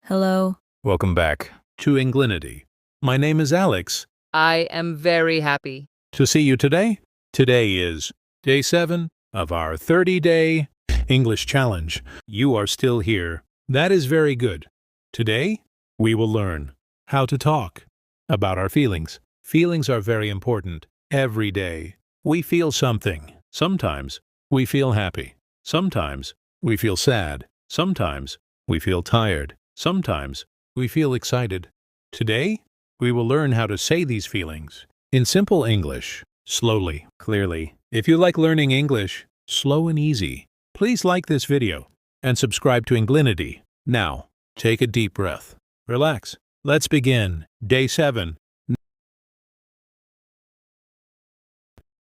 Hello. Welcome back to Englinity. My name is Alex. I am very happy. To see you today. Today is day 7 of our 30-day English challenge. You are still here. That is very good. Today, we will learn how to talk about our feelings. Feelings are very important. Every day, we feel something. Sometimes, we feel happy. Sometimes, we feel sad. Sometimes, we feel tired. Sometimes, we feel excited. Today, we will learn how to say these feelings in simple English, slowly, clearly. If you like learning English, slow and easy, please like this video and subscribe to Englinity. Now, take a deep breath. Relax. Let's begin. Day 7.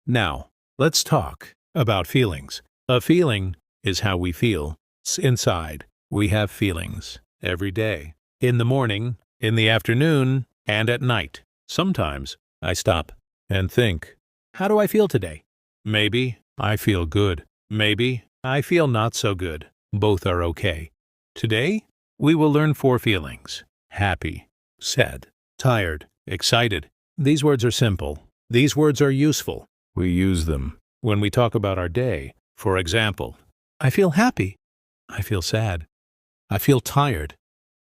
Now, let's talk about feelings. A feeling is how we feel inside. We have feelings every day. In the morning, in the afternoon, and at night. Sometimes I stop and think, how do I feel today? Maybe I feel good. Maybe I feel not so good. Both are okay. Today, we will learn 4 feelings: happy, sad, tired, excited. These words are simple. These words are useful. We use them when we talk about our day. For example, I feel happy. I feel sad. I feel tired.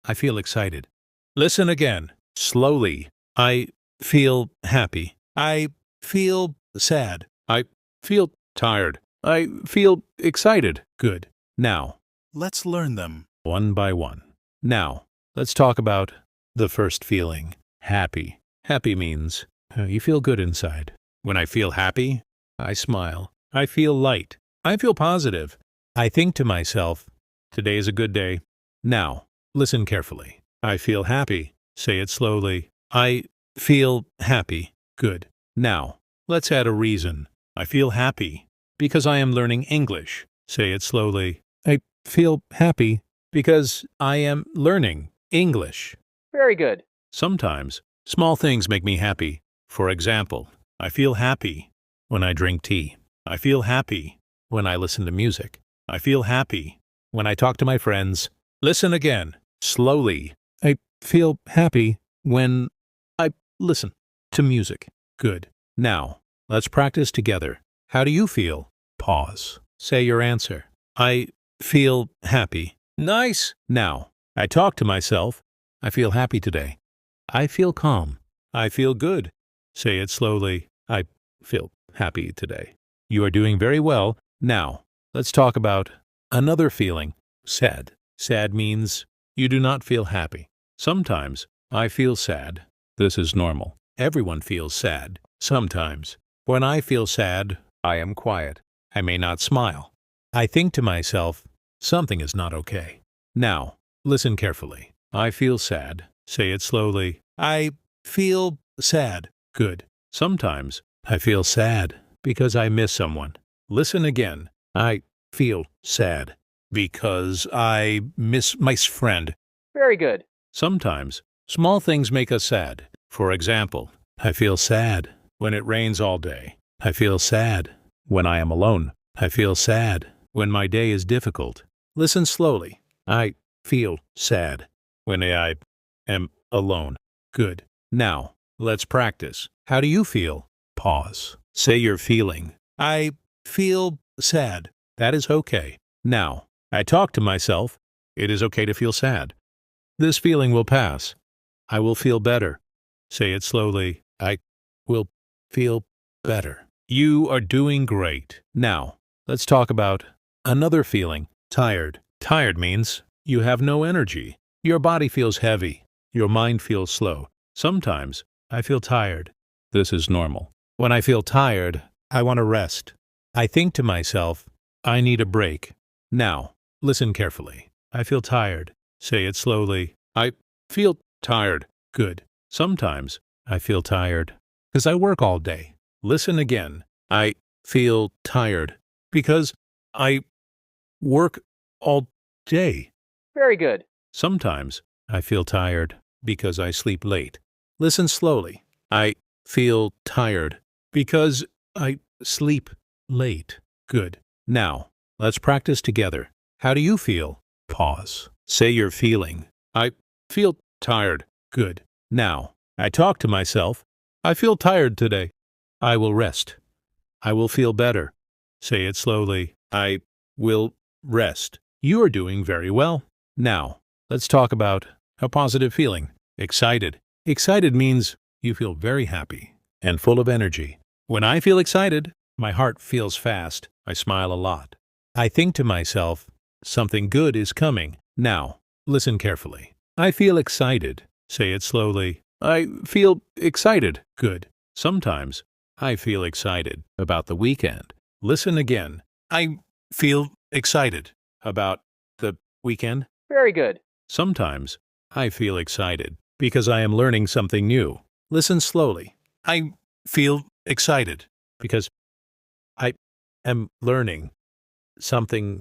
I feel excited. Listen again, slowly. I feel happy. I feel sad. I feel tired. I feel excited. Good. Now, let's learn them one by one. Now, let's talk about the first feeling, happy. Happy means you feel good inside. When I feel happy, I smile. I feel light. I feel positive. I think to myself, today is a good day. Now, listen carefully. I feel happy. Say it slowly. I feel happy. Good. Now, let's add a reason. I feel happy because I am learning English. Say it slowly. I feel happy because I am learning English. Very good. Sometimes, small things make me happy. For example, I feel happy when I drink tea. I feel happy when I listen to music. I feel happy when I talk to my friends. Listen again, slowly. I feel happy when I listen to music. Good. Now, let's practice together. How do you feel? Pause. Say your answer. I feel happy. Nice. Now, I talk to myself. I feel happy today. I feel calm. I feel good. Say it slowly. I feel happy today. You are doing very well. Now, let's talk about another feeling, sad. Sad means you do not feel happy. Sometimes I feel sad. This is normal. Everyone feels sad. Sometimes. When I feel sad, I am quiet. I may not smile. I think to myself, something is not okay. Now, listen carefully. I feel sad. Say it slowly. I feel sad. Good. Sometimes I feel sad because I miss someone. Listen again. I feel sad because I miss my friend. Very good. Sometimes, small things make us sad. For example, I feel sad when it rains all day. I feel sad when I am alone. I feel sad when my day is difficult. Listen slowly. I feel sad when I am alone. Good. Now, let's practice. How do you feel? Pause. Say your feeling. I feel sad. That is okay. Now, I talk to myself. It is okay to feel sad. This feeling will pass. I will feel better. Say it slowly. I will feel better. You are doing great. Now, let's talk about another feeling, tired. Tired means you have no energy. Your body feels heavy. Your mind feels slow. Sometimes I feel tired. This is normal. When I feel tired, I want to rest. I think to myself, I need a break. Now, listen carefully. I feel tired. Say it slowly. I feel tired. Good. Sometimes I feel tired because I work all day. Listen again. I feel tired because I work all day. Very good. Sometimes I feel tired because I sleep late. Listen slowly. I feel tired because I sleep late. Good. Now, let's practice together. How do you feel? Pause. Say your feeling. I feel tired. Good. Now, I talk to myself. I feel tired today. I will rest. I will feel better. Say it slowly. I will rest. You are doing very well. Now, let's talk about a positive feeling. Excited. Excited means you feel very happy and full of energy. When I feel excited, my heart feels fast. I smile a lot. I think to myself, something good is coming. Now, listen carefully. I feel excited. Say it slowly. I feel excited. Good. Sometimes I feel excited about the weekend. Listen again. I feel excited about the weekend. Very good. Sometimes I feel excited because I am learning something new. Listen slowly. I feel excited because I am learning something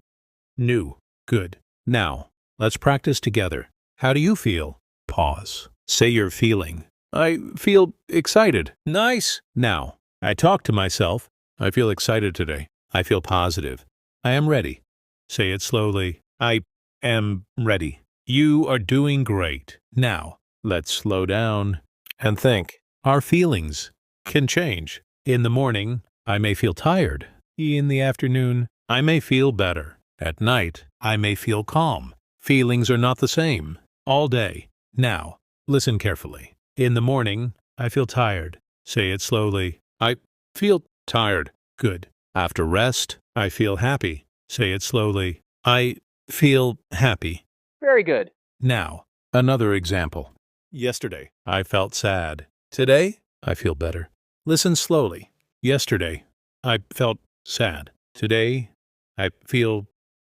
new. Good. Now, let's practice together. How do you feel? Pause. Say your feeling. I feel excited. Nice. Now, I talk to myself. I feel excited today. I feel positive. I am ready. Say it slowly. I am ready. You are doing great. Now, let's slow down and think. Our feelings can change. In the morning, I may feel tired. In the afternoon, I may feel better. At night, I may feel calm. Feelings are not the same all day. Now, listen carefully. In the morning, I feel tired. Say it slowly. I feel tired. Good. After rest, I feel happy. Say it slowly. I feel happy. Very good. Now, another example. Yesterday, I felt sad. Today, I feel better. Listen slowly. Yesterday, I felt sad. Today, I feel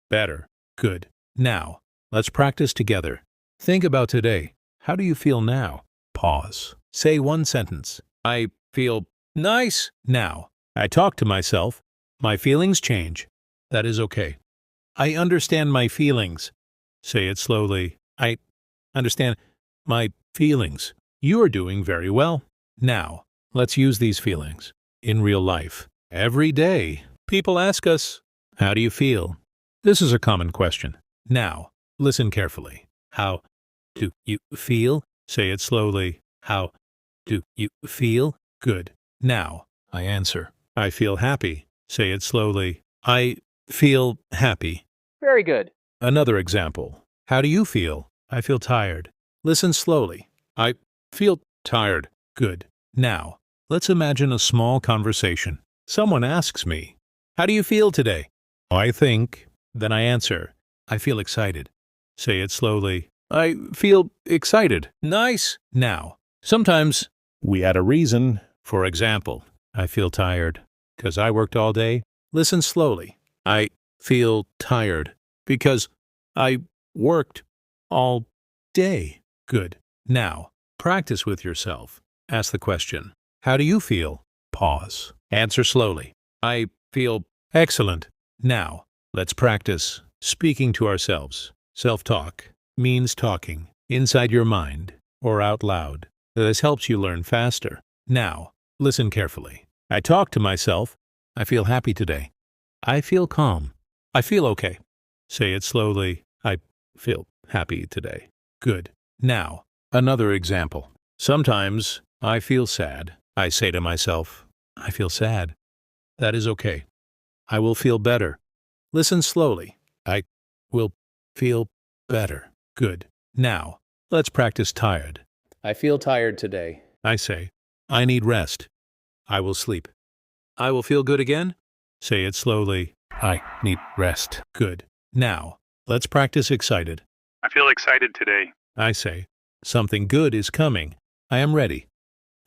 better. Good. Now, let's practice together. Think about today. How do you feel now? Pause. Say one sentence. I feel nice. Now, I talk to myself. My feelings change. That is okay. I understand my feelings. Say it slowly. I understand my feelings. You are doing very well. Now, let's use these feelings in real life. Every day, people ask us, how do you feel? This is a common question. Now, listen carefully. How do you feel? Say it slowly. How do you feel? Good. Now, I answer. I feel happy. Say it slowly. I feel happy. Very good. Another example. How do you feel? I feel tired. Listen slowly. I feel tired. Good. Now, let's imagine a small conversation. Someone asks me, how do you feel today? I think. Then I answer, I feel excited. Say it slowly. I feel excited. Nice. Now, sometimes we add a reason. For example, I feel tired because I worked all day. Listen slowly. I feel tired because I worked all day. Good. Now, practice with yourself. Ask the question, how do you feel? Pause. Answer slowly. I feel excellent. Now, let's practice speaking to ourselves. Self-talk means talking inside your mind or out loud. This helps you learn faster. Now, listen carefully. I talk to myself. I feel happy today. I feel calm. I feel okay. Say it slowly. I feel happy today. Good. Now, another example. Sometimes I feel sad. I say to myself, I feel sad. That is okay. I will feel better. Listen slowly. I will feel better. Good. Now, let's practice tired. I feel tired today. I say, I need rest. I will sleep. I will feel good again. Say it slowly. I need rest. Good. Now, let's practice excited. I feel excited today. I say, something good is coming. I am ready.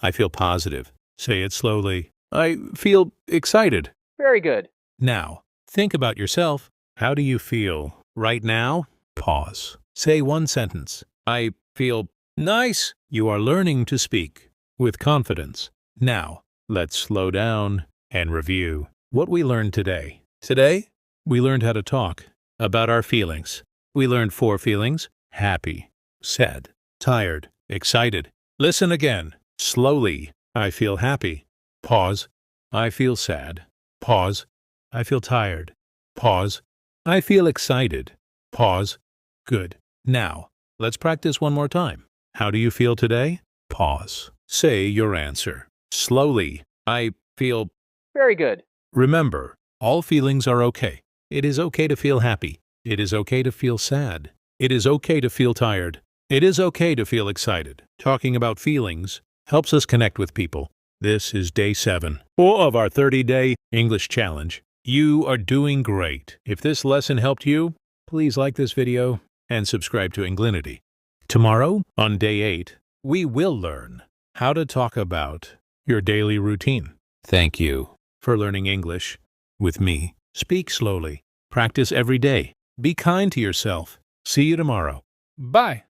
I feel positive. Say it slowly. I feel excited. Very good. Now, think about yourself. How do you feel right now? Pause. Say one sentence. I feel nice. You are learning to speak with confidence. Now, let's slow down and review what we learned today. Today, we learned how to talk about our feelings. We learned 4 feelings: happy, sad, tired, excited. Listen again. Slowly. I feel happy. Pause. I feel sad. Pause. I feel tired. Pause. I feel excited. Pause. Good. Now, Let's practice one more time. How do you feel today? Pause. Say your answer. Slowly. I feel. Very good. Remember, all feelings are okay. It is okay to feel happy. It is okay to feel sad. It is okay to feel tired. It is okay to feel excited. Talking about feelings helps us connect with people. This is day 7 of our 30-day English challenge. You are doing great. If this lesson helped you, please like this video and subscribe to Englinity. Tomorrow, on day 8, we will learn how to talk about your daily routine. Thank you for learning English with me. Speak slowly. Practice every day. Be kind to yourself. See you tomorrow. Bye.